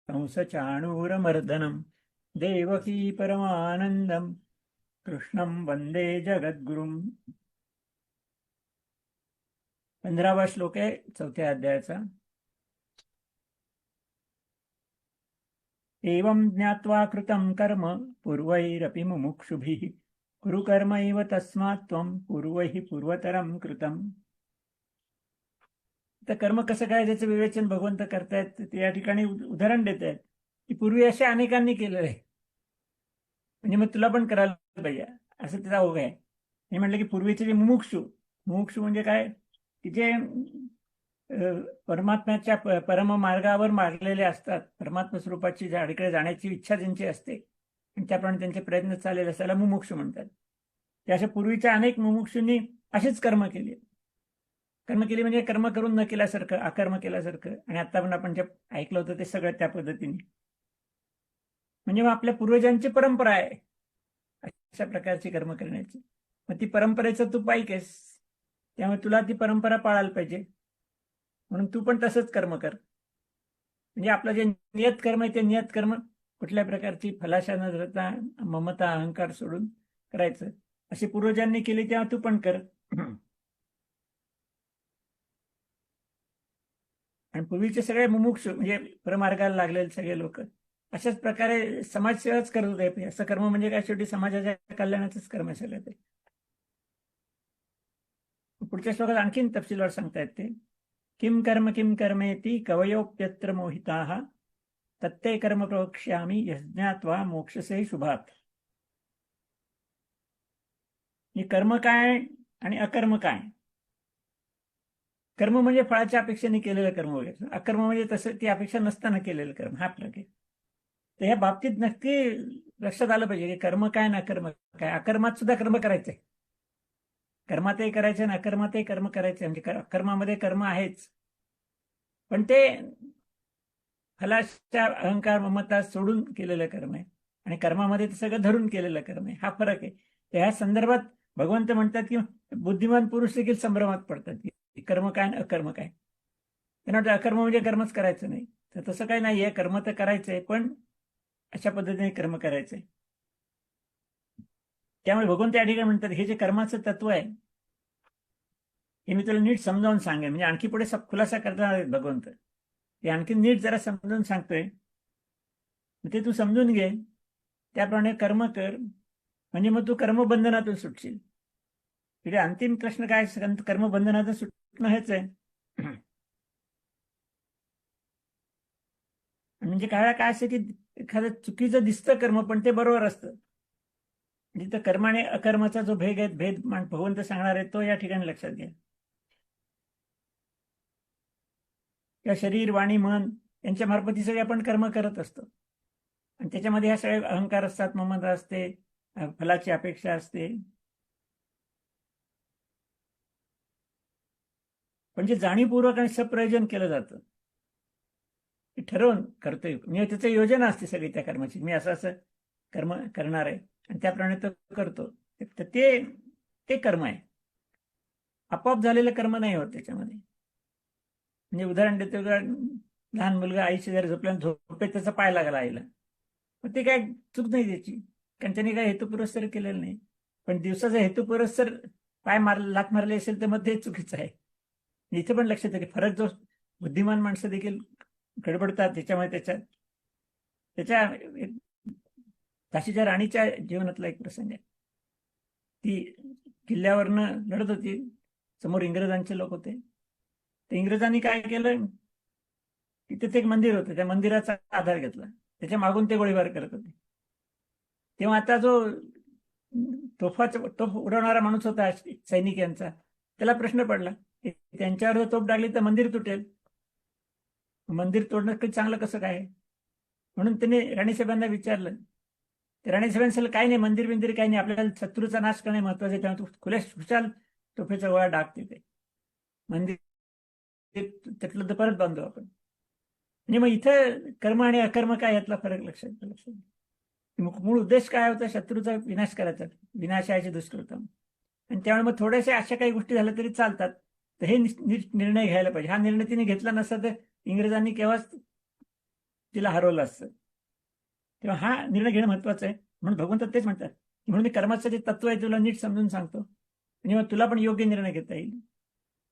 कंसचाणूरमर्दनम देवकी परमानंदम कृष्णं वंदे जगद्गुरुम. 15वा श्लोक आहे 4थ्या अध्यायाचा. एवं ज्ञात्वा कृतं कर्म पूर्वैरपि मुमुक्षुभिः कुरु कर्मैव तस्मात् त्वं पूर्वैः पूर्वतरं कृतम्. तर कर्म कसं काय त्याचं विवेचन भगवंत करतायत. ते या ठिकाणी उदाहरण देत आहेत की पूर्वी असे अनेकांनी केलेलं आहे, म्हणजे मग तुला पण करायला पाहिजे असं त्याचा ओघ आहे. मी म्हटलं की पूर्वीचे जे मुमुक्षू म्हणजे काय की जे परमात्म्याच्या परम मार्गावर मारलेले असतात, परमात्मा स्वरूपाची झाडीकडे जाण्याची इच्छा ज्यांची असते आणि त्याप्रमाणे त्यांचे प्रयत्न चाललेले असतात, त्याला मुमुक्षू म्हणतात. ते अशा पूर्वीच्या अनेक मुमुक्षूंनी अशीच कर्म केली म्हणजे कर्म करून न केल्यासारखं, अकर्म केल्यासारखं. आणि आता पण आपण जे ऐकलं होतं ते सगळं त्या पद्धतीने, म्हणजे मग आपल्या पूर्वजांची परंपरा आहे अशा प्रकारची कर्म करण्याची. मग ती परंपरेचं तू पाईक आहेस, त्यामुळे तुला ती परंपरा पाळायला पाहिजे. म्हणून तू पण तसंच कर्म कर. म्हणजे आपलं जे नियत कर्म आहे ते नियत कर्म कुठल्या प्रकारची फलाशा न धरता ममता अहंकार सोडून करायचं. अशी पूर्वजांनी केली तेव्हा तू पण कर. आणि पूर्वीचे सगळे मुमुक्ष म्हणजे परमार्गाला लागलेले सगळे लोक अशाच प्रकारे समाजसेवाच करत होते. असं कर्म म्हणजे काय, शेवटी समाजाच्या कल्याणाचंच कर्म सगळं ते. पुढच्या श्लोकात आणखीन तपशीलवार सांगतायत ते. किम कर्मेति कवयोप्यत्र मोहिताः तत्ते कर्म प्रवक्ष्यामि यज्ञात्वा मोक्षसे शुभात. हे कर्म काय आणि अकर्म काय. कर्म म्हणजे फळाच्या अपेक्षेने केलेलं कर्म वगैरे, अकर्म म्हणजे तसं ती अपेक्षा नसताना केलेलं कर्म, हा फरक आहे. तर ह्या बाबतीत नक्की लक्षात आलं पाहिजे की कर्म काय ना अकर्म काय. अकर्मात सुद्धा कर्म करायचंय, कर्मातही करायचं आणि अकर्मातही कर्म करायचे. म्हणजे कर्मामध्ये कर्म आहेच, पण ते फलाच्या अहंकार ममता सोडून केलेलं कर्म आहे आणि कर्मामध्ये ते सगळं धरून केलेलं कर्म आहे, हा फरक आहे. ह्या संदर्भात भगवंत म्हणतात की बुद्धिमान पुरुष देखील संभ्रमात पडतात की कर्म काय आणि अकर्म काय. त्यांना वाटतं अकर्म म्हणजे कर्मच करायचं नाही. तर तसं काही नाहीये, कर्म तर करायचंय पण अशा पद्धतीने कर्म करायचंय. त्यामुळे भगवंत या ठिकाणी म्हणतात हे जे कर्माचं तत्व आहे हे मी तुला नीट समजावून सांगेन. म्हणजे आणखी पुढे खुलासा करणार आहेत भगवंत, ते आणखी नीट जरा समजून सांगतोय. ते तू समजून घे, त्याप्रमाणे कर्म कर, म्हणजे मग तू कर्मबंधनातून सुटशील. म्हणजे अंतिम प्रश्न काय, कर्मबंधनातून सुटणं हेच आहे. म्हणजे काय असं की एखादं चुकीचं दिसतं कर्म पण ते बरोबर असतं. जिथं कर्म आणि अकर्माचा जो भेद भगवंत सांगणार आहे तो या ठिकाणी लक्षात घ्या. किंवा शरीर वाणी मन यांच्या मार्फत सगळे आपण कर्म करत असतो आणि त्याच्यामध्ये ह्या सगळे अहंकार असतात, ममता असते, फलाची अपेक्षा असते. म्हणजे जाणीवपूर्वक आणि सप्रयोजन केलं जातं, ठरवून करतोय. म्हणजे त्याचं योजना असते सगळी त्या कर्माची. मी असं कर्म करणार आहे आणि त्याप्रमाणे तो करतो. तर ते कर्म आहे, आपोआप झालेलं कर्म नाही होत त्याच्यामध्ये. म्हणजे उदाहरण देतो का, लहान मुलगा आईशी जर झोपेत त्याचा पाय लागला आईला, मग ते काय चूक नाही त्याची, कारण त्याने काय हेतुपुरस्सर केलेलं नाही. पण दिवसाचा हेतुपुरस्सर लात मारली असेल तर मग ते चुकीचं आहे. इथे पण लक्षात आहे की फरक जो बुद्धिमान माणसं देखील गडबडतात त्याच्यामुळे त्याच्या झाशीच्या राणीच्या जीवनातला एक प्रसंग आहे. ती किल्ल्यावरनं लढत होती, समोर इंग्रजांचे लोक होते. तर इंग्रजांनी काय केलं की तिथे एक मंदिर होतं, त्या मंदिराचा आधार घेतला, त्याच्या मागून ते गोळीबार करत होते. तेव्हा आता जो तोफ उडवणारा माणूस होता सैनिक यांचा, त्याला प्रश्न पडला की त्यांच्यावर जर तोफ डागली तर मंदिर तुटेल, मंदिर तोडणं काही चांगलं कसं काय. म्हणून त्याने राणीसाहेबांना विचारलं. तर राणीसाहेबांनी सांगितलं काय नाही, मंदिर बिंदिर काही नाही, आपल्याला शत्रूचा नाश करणे महत्वाचे आहे, त्यामुळे तू खुशाल तोफेचा गोळा डाग तिथे, मंदिर त्यातलं तर परत बांधू आपण. म्हणजे मग इथं कर्म आणि अकर्म काय यातला फरक लक्षात. मूळ उद्देश काय होता, शत्रूचा विनाश करायचा, विनाशाचे दुष्कृतम. आणि त्यामुळे मग थोड्याशा अशा काही गोष्टी झाल्या तरी चालतात. तर हे निर्णय घ्यायला पाहिजे. हा निर्णय तिने घेतला नसता तर इंग्रजांनी केव्हाच तिला हरवलं असतं. तेव्हा हा निर्णय घेणं महत्वाचं आहे. म्हणून भगवंत तेच म्हणतात, म्हणून मी कर्माचं जे तत्व आहे तुला नीट समजून सांगतो, आणि मग तुला पण योग्य निर्णय घेता येईल.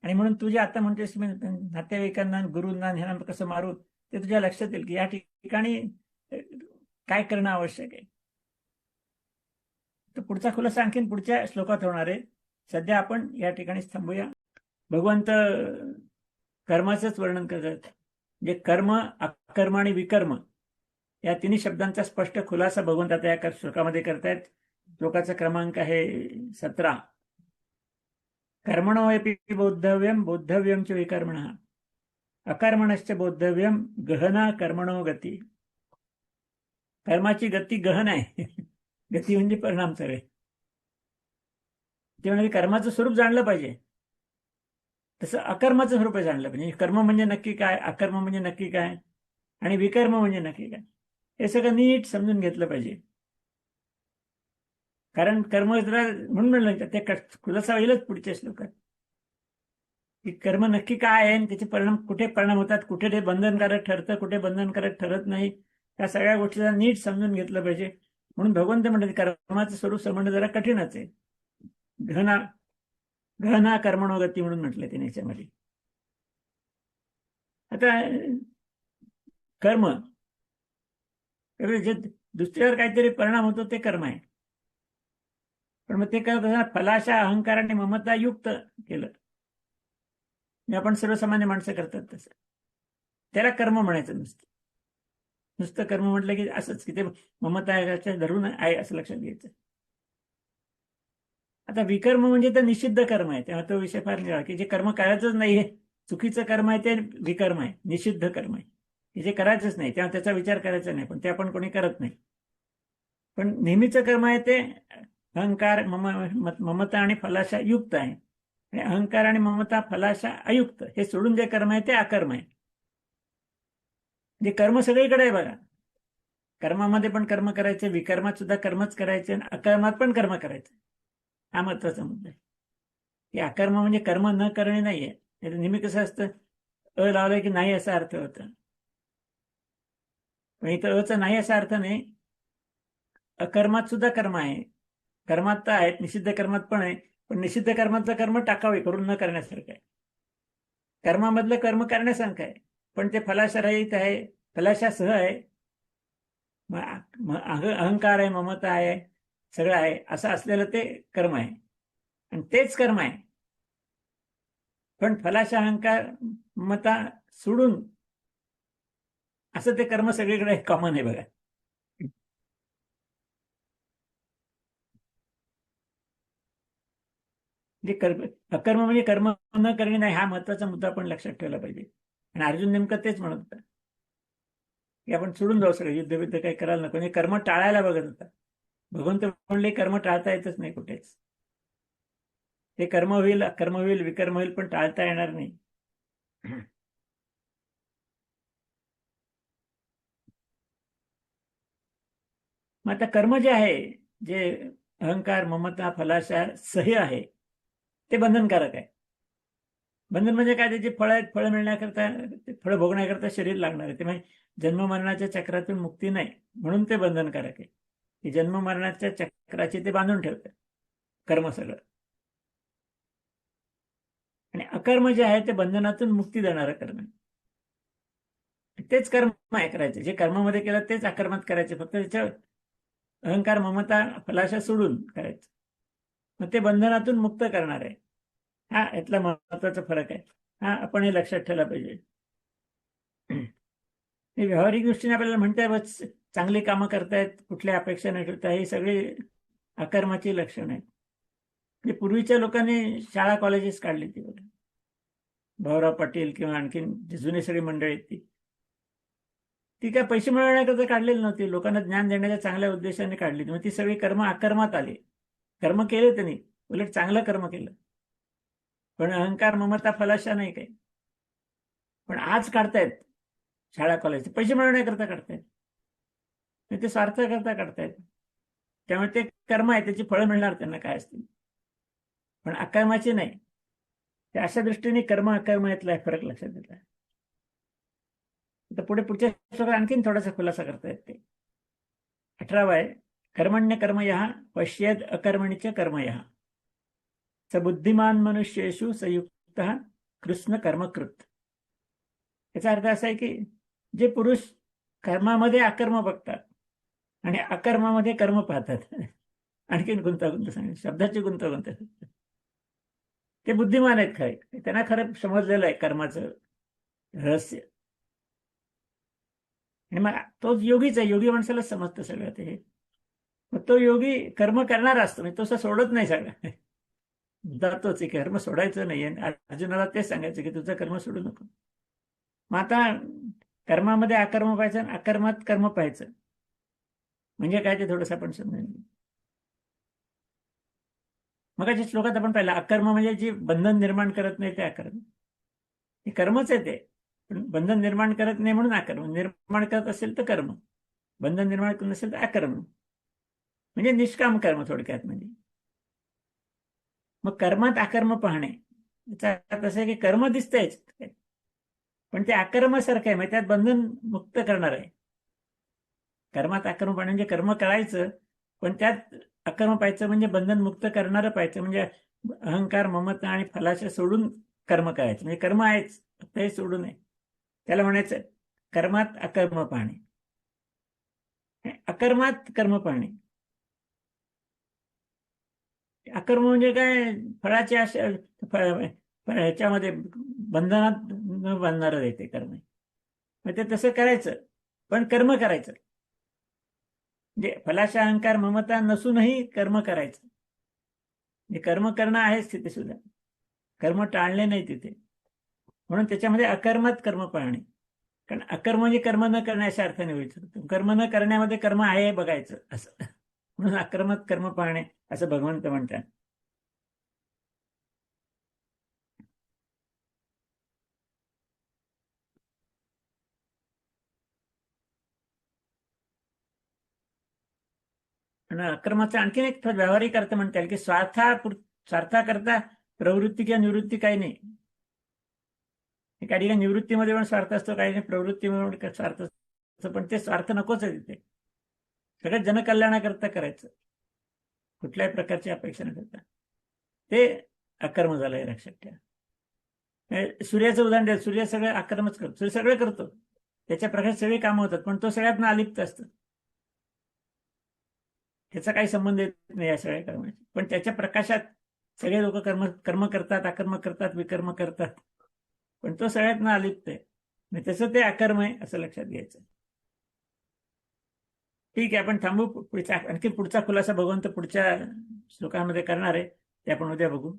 आणि म्हणून तू जे आता म्हणतेस मी नातेवाईकांना, गुरूंना, ह्यांना कसं मारू, ते तुझ्या लक्षात येईल की या ठिकाणी काय करणं आवश्यक आहे. तर पुढचा खुलासा आणखीन पुढच्या श्लोकात होणार आहे. सध्या आपण या ठिकाणीच थांबूया. भगवंत कर्माचंच वर्णन करतात. म्हणजे कर्म, अकर्म आणि विकर्म या तिन्ही शब्दांचा स्पष्ट खुलासा भगवंत आता या श्लोकामध्ये करतायत. श्लोकाचा क्रमांक आहे 17. कर्मणोऽपि बोद्धव्यम बोद्धव्यम च विकर्मणः अकर्मणश्च बोद्धव्यम गहना कर्मणो गती. कर्माची गती गहन आहे. गती म्हणजे परिणाम सगळे. ते म्हणजे कर्माचं स्वरूप जाणलं पाहिजे, तसं अकर्माचं स्वरूप जाणलं पाहिजे. कर्म म्हणजे नक्की काय, अकर्म म्हणजे नक्की काय, आणि विकर्म म्हणजे नक्की काय, हे सगळं नीट समजून घेतलं पाहिजे. कारण कर्म म्हणून म्हणलं ते खुलासा होईलच पुढच्या श्लोकात की कर्म नक्की काय आहे, आणि त्याचे परिणाम कुठे परिणाम होतात, कुठे ते बंधनकारक ठरतं, कुठे बंधनकारक ठरत नाही, या सगळ्या गोष्टीला नीट समजून घेतलं पाहिजे. म्हणून भगवंत म्हणतात कर्माचं स्वरूप समजणं जरा कठीणच आहे. गहना कर्मणोगती म्हणून म्हटलंय त्याने याच्यामध्ये. आता कर्म जे दुसऱ्यावर काहीतरी परिणाम होतो ते कर्म आहे. पण मग ते करत फलाशा, अहंकार आणि ममता युक्त केलं, आपण सर्वसामान्य माणसं करतात तसं, त्याला कर्म म्हणायचं नसतं. नुसतं कर्म म्हटलं की असंच की ते ममता धरून आहे असं लक्षात घ्यायचं. आता विकर्म म्हणजे तर निषिद्ध कर्म आहे, तेव्हा तो विषय फार निराळा की जे कर्म करायचंच नाहीये, चुकीचं कर्म आहे ते विकर्म आहे, निषिद्ध कर्म आहे, की जे करायचंच नाही तेव्हा त्याचा विचार करायचा नाही, पण ते आपण कोणी करत नाही. पण नेहमीचं कर्म आहे ते अहंकार, ममता आणि फलाशा युक्त आहे. आणि अहंकार आणि ममता, फलाशा अयुक्त, हे सोडून जे कर्म आहे ते अकर्म आहे. जे कर्म सगळीकडे आहे बघा. कर्मामध्ये पण कर्म करायचे, विकर्मात सुद्धा कर्मच करायचे, आणि अकर्मात पण कर्म करायचे. हा महत्वाचा मुद्दा आहे की अकर्म म्हणजे कर्म न करणे नाहीये. नेहमी कसं असतं, अ लावलंय की नाही असा अर्थ होता, पण इथं अचा नाही असा अर्थ नाही. अकर्मात सुद्धा कर्म आहे, कर्मात तर आहेत, निषिद्ध कर्मात पण आहे, पण निषिद्ध कर्मातलं कर्म टाकावे, करून न करण्यासारखं आहे. कर्मामधलं कर्म करण्यासारखं आहे, पण ते फलाशरहित आहे, फलाशासह आहे. अहंकार आहे, ममता आहे, सगळं आहे, असं असलेलं ते कर्म आहे, आणि तेच कर्म आहे. पण फलाशा, अहंकार, ममता सोडून असं ते कर्म सगळीकडे कॉमन आहे बघा. अकर्म म्हणजे कर्म न करणे नाही, हा महत्वाचा मुद्दा आपण लक्षात ठेवला पाहिजे. आणि अर्जुन नेमकं तेच म्हणत होता की आपण सोडून जाऊ सगळं, युद्ध काही करायला नको, म्हणजे कर्म टाळायला बघत होता. भगवंत म्हणले कर्म टाळता येतच नाही कुठेच. ते कर्म होईल, अकर्म होईल, विकर्म होईल, पण टाळता येणार नाही. मग आता कर्म जे आहे, जे अहंकार, ममता, फलाशा सह्य आहे, ते बंधनकारक आहे. बंधन म्हणजे काय, त्याची फळं आहेत, फळं मिळण्याकरता, फळं भोगण्याकरता शरीर लागणार आहे. ते म्हणजे जन्म मरणाच्या चक्रातून मुक्ती नाही, म्हणून ते बंधनकारक आहे. की जन्म मरणाच्या चक्राची ते बांधून ठेवतात कर्म सगळं. आणि अकर्म जे आहे ते बंधनातून मुक्ती देणारं कर्म आहे. तेच कर्म आहे करायचे, जे कर्मामध्ये केलं तेच अकर्मात करायचे, फक्त त्याच्या अहंकार, ममता, फलाशा सोडून करायचं. मग ते बंधनातून मुक्त करणार आहे. हा यातला महत्वाचा फरक आहे. हा आपण हे लक्षात ठेवला पाहिजे. हे व्यावहारिक दृष्टीने आपल्याला म्हणताय बस चांगली कामं करतायत, कुठल्या अपेक्षा न ठेवता, हे सगळे अकर्माची लक्षण आहेत. म्हणजे पूर्वीच्या लोकांनी शाळा कॉलेजेस काढली ती बघा, भाऊराव पाटील किंवा आणखीन जुनी सगळी मंडळी ती काय पैसे मिळवण्याकरता काढलेली नव्हती, लोकांना ज्ञान देण्याच्या चांगल्या उद्देशाने काढली. मग ती सगळी कर्म अकर्मात आली. कर्म केले त्यांनी, उलट चांगलं कर्म केलं, पण अहंकार, ममता, फलाशा नाही काही. पण आज काढतायत शाळा कॉलेज, पैसे मिळवण्याकरता काढतायत, ते स्वार्थ करता काढतायत. त्यामुळे ते कर्म आहे, त्याची फळं मिळणार त्यांना काय असतील, पण अकर्माची नाही. त्या अशा दृष्टीने कर्म अकर्म यातला फरक लक्षात येत आहे. तर पुढच्या श्लोकात आणखीन थोडासा खुलासा करता येते. 18 आहे, कर्मण्य कर्मयः पश्येद अकर्मणीच कर्मयः स बुद्धिमान मनुष्येषु संयुक्त कृष्ण कर्मकृत. याचा अर्थ असा आहे की जे पुरुष कर्मामध्ये अकर्म बघतात आणि अकर्मामध्ये कर्म पाहतात, आणखीन गुंतागुंत सांगितली, शब्दाची गुंतागुंत, ते बुद्धिमान आहेत खरे, त्यांना खरं समजलेलं आहे कर्माचं रहस्य. आणि मग तोच योगीच आहे, योगी माणसाला समजतं सगळं ते. मग तो योगी कर्म करणार असतो, म्हणजे तो असं सोडत नाही सगळं, जातोच. कर्म सोडायचं नाही. अर्जुनाला तेच सांगायचं की तुझं कर्म सोडू नको. मग आता कर्मामध्ये अकर्म पाहायचं आणि अकर्मात कर्म पाहायचं म्हणजे काय ते थोडंसं आपण समजून घेऊ. मगाच्या श्लोकात आपण पाहिलं, अकर्म म्हणजे जी बंधन निर्माण करत नाही ते अकर्म. हे कर्मच आहे ते, पण बंधन निर्माण करत नाही म्हणून अकर्म. निर्माण करत असेल तर कर्म, बंधन निर्माण करत नसेल तर अकर्म, म्हणजे निष्काम कर्म थोडक्यात. म्हणजे मग कर्मात अकर्म पाहणे याचा अर्थ असं आहे की कर्म दिसतंयच पण ते अकर्मासारखं आहे, म्हणजे त्यात बंधन मुक्त करणार आहे. कर्मात अकर्म पाहणे म्हणजे कर्म करायचं पण त्यात अकर्म पाहायचं, म्हणजे बंधन मुक्त करणारं पाहायचं. म्हणजे अहंकार, ममता आणि फलाच्या सोडून कर्म करायचं, म्हणजे कर्म आहेच, फक्त हे सोडू नये. त्याला म्हणायचं कर्मात अकर्म पाहणे, अकर्मात कर्म पाहणे. अकर्म म्हणजे काय, फळाची आशा, ह्याच्यामध्ये बंधनात न बांधणारं आहे ते कर्म. मग ते तसं करायचं पण कर्म करायचं, म्हणजे फलाशा अहंकार ममता नसूनही कर्म करायचं. म्हणजे कर्म करणं आहेच तिथे सुद्धा, कर्म टाळले नाही तिथे. म्हणून त्याच्यामध्ये अकर्मात कर्म पाहणे. कारण अकर्म म्हणजे कर्म न करण्याच्या अर्थाने होईल. कर्म न करण्यामध्ये कर्म आहे बघायचं असं, म्हणून अकर्मात कर्म पाहणे असं भगवंत म्हणतात. आणि अकर्माचा आणखीन एक व्यावहारिक अर्थ म्हणता येईल की स्वार्थाकरता प्रवृत्ती किंवा निवृत्ती काही नाही. काही निवृत्तीमध्ये पण स्वार्थ असतो, काही प्रवृत्तीमध्ये पण स्वार्थ असतो, पण ते स्वार्थ नकोच आहे तिथे. सगळ्यात जनकल्याणाकरता करायचं, कुठल्याही प्रकारची अपेक्षा न करता. ते अकर्म झालंय, लक्षात ठेवा. सूर्याचं उदाहरण द्या, सूर्य सगळं अकर्मच करतो, सूर्य सगळं करतो, त्याच्या प्रकाशात सगळी कामं होतात, पण तो सगळ्यात अलिप्त असतो. त्याचा काही संबंध येत नाही या सगळ्या कर्माची, पण त्याच्या प्रकाशात सगळे लोक कर्म करतात, अकर्म करतात, विकर्म करतात, पण तो सगळ्यात अलिप्त आहे. त्याचं ते अकर्म आहे असं लक्षात घ्यायचं. ठीक आहे, आपण थांबू. आणखी पुढचा खुलासा भगवंत पुढच्या श्लोकामध्ये करणार आहे, ते आपण उद्या बघू.